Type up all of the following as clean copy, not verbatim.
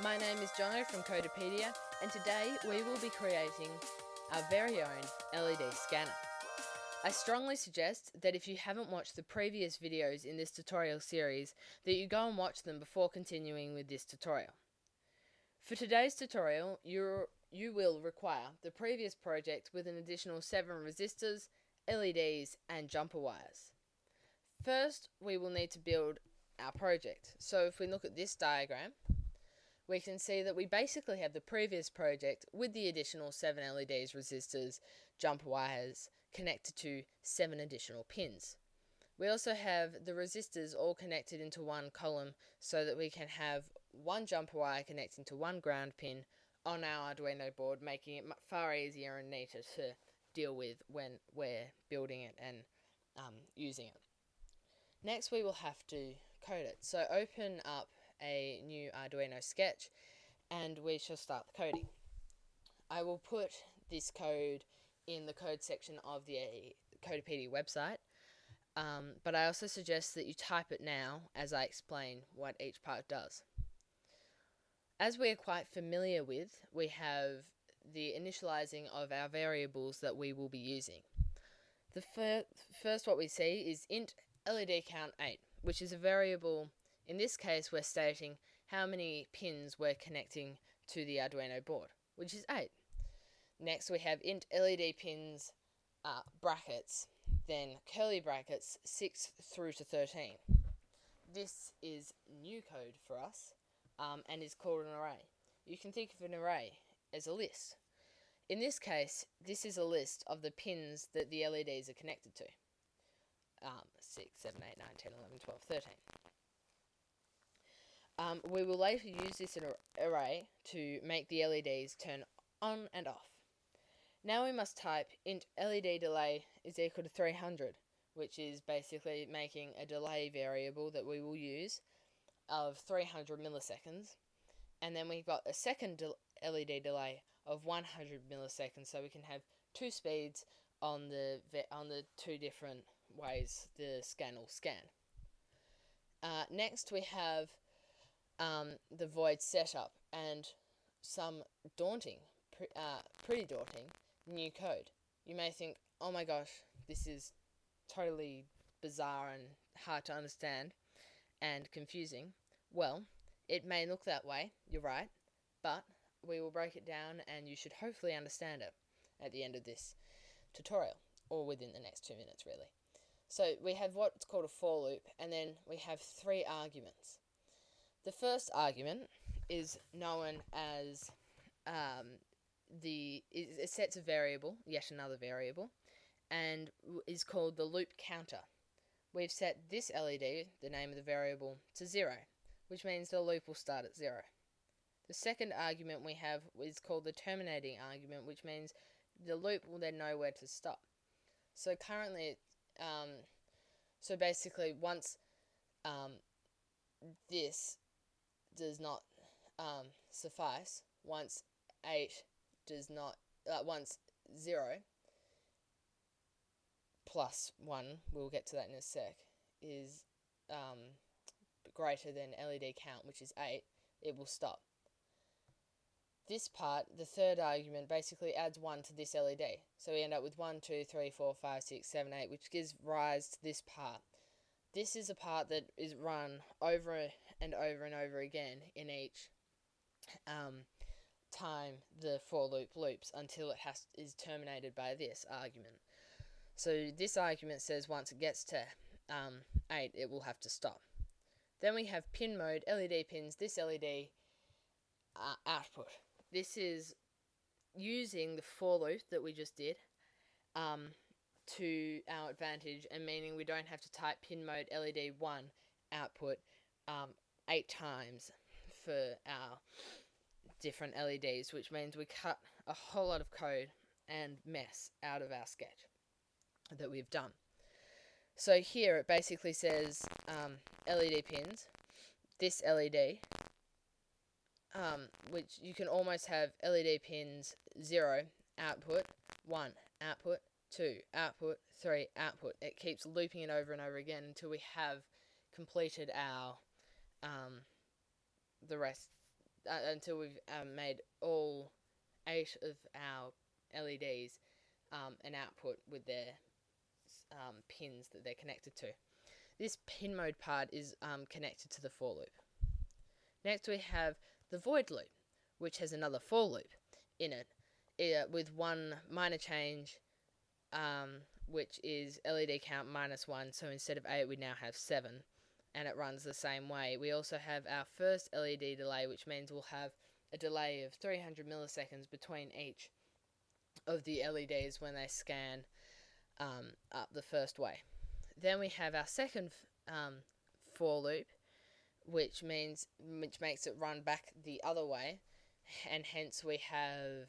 My name is Jono from Codepedia, and today we will be creating our very own LED scanner. I strongly suggest that if you haven't watched the previous videos in this tutorial series, that you go and watch them before continuing with this tutorial. For today's tutorial, you will require the previous project with an additional 7 resistors, LEDs, and jumper wires. First, we will need to build our project. So if we look at this diagram, we can see that we basically have the previous project with the additional 7 LEDs, resistors, jumper wires connected to 7 additional pins. We also have the resistors all connected into one column so that we can have one jumper wire connecting to one ground pin on our Arduino board, making it far easier and neater to deal with when we're building it and using it. Next, we will have to code it. So open up a new Arduino sketch and we shall start the coding. I will put this code in the code section of the Codepedia website, but I also suggest that you type it now as I explain what each part does. As we are quite familiar with, we have the initializing of our variables that we will be using. The first what we see is int LED count 8, which is a variable. In this case, we're stating how many pins we're connecting to the Arduino board, which is 8. Next, we have int LED pins brackets, then curly brackets 6 through to 13. This is new code for us and is called an array. You can think of an array as a list. In this case, this is a list of the pins that the LEDs are connected to. 6, 7, 8, 9, 10, 11, 12, 13. We will later use this array to make the LEDs turn on and off. Now we must type int LED delay is equal to 300, which is basically making a delay variable that we will use of 300 milliseconds. And then we've got a second LED delay of 100 milliseconds, so we can have two speeds on the two different ways the scan will scan. Next we have the void setup and some pretty daunting new code. You may think, oh my gosh, this is totally bizarre and hard to understand and confusing. Well, it may look that way, you're right, but we will break it down and you should hopefully understand it at the end of this tutorial, or within the next 2 minutes really. So we have what's called a for loop, and then we have 3 arguments. The first argument is known as it sets a variable, yet another variable, and is called the loop counter. We've set this LED, the name of the variable, to 0, which means the loop will start at 0. The second argument we have is called the terminating argument, which means the loop will then know where to stop. So currently, so basically once this does not suffice, once 8 does not, once 0 plus 1, we'll get to that in a sec, is greater than LED count, which is 8, it will stop. This part, the third argument, basically adds 1 to this LED. So we end up with 1, 2, 3, 4, 5, 6, 7, 8, which gives rise to this part. This is a part that is run over and over and over again in each time the for loop loops until it is terminated by this argument. So this argument says once it gets to 8, it will have to stop. Then we have pin mode, LED pins, this LED output. This is using the for loop that we just did to our advantage, and meaning we don't have to type pin mode LED 1 output 8 times for our different LEDs, which means we cut a whole lot of code and mess out of our sketch that we've done. So here it basically says LED pins, this LED, which you can almost have LED pins 0 output, 1 output, 2 output, 3 output. It keeps looping it over and over again until we have completed our the rest until we've made all 8 of our LEDs an output with their pins that they're connected to. This pin mode part is connected to the for loop. Next we have the void loop, which has another for loop in it, with one minor change, which is LED count -1, so instead of 8 we now have 7, and it runs the same way. We also have our first LED delay, which means we'll have a delay of 300 milliseconds between each of the LEDs when they scan up the first way. Then we have our second for loop, which makes it run back the other way, and hence we have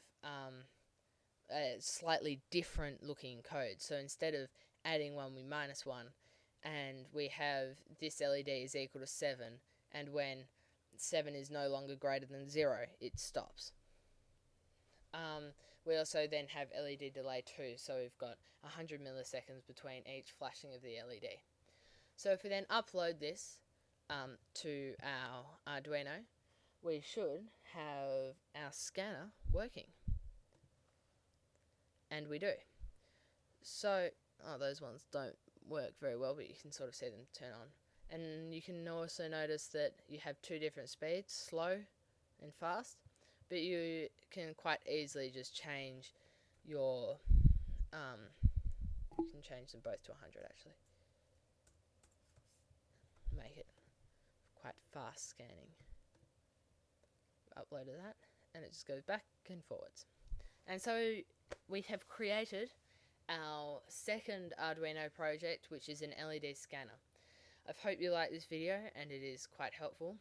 a slightly different looking code. So instead of adding 1, we -1, and we have this LED is equal to 7, and when 7 is no longer greater than 0, it stops. We also then have LED delay 2, so we've got 100 milliseconds between each flashing of the LED. So if we then upload this to our Arduino, we should have our scanner working. And we do. So, those ones don't work very well, but you can sort of see them turn on. And you can also notice that you have 2 different speeds, slow and fast, but you can quite easily just change your, you can change them both to 100 actually. Make it quite fast scanning. Uploaded that, and it just goes back and forwards. And so we have created our second Arduino project, which is an LED scanner. I hope you like this video, and it is quite helpful.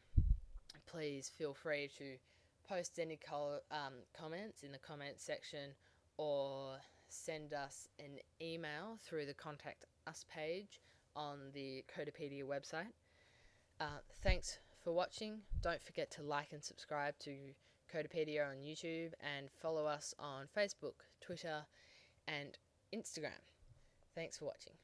Please feel free to post any comments in the comments section, or send us an email through the Contact Us page on the Codepedia website. Thanks for watching. Don't forget to like and subscribe to Codepedia on YouTube, and follow us on Facebook, Twitter, and Instagram. Thanks for watching.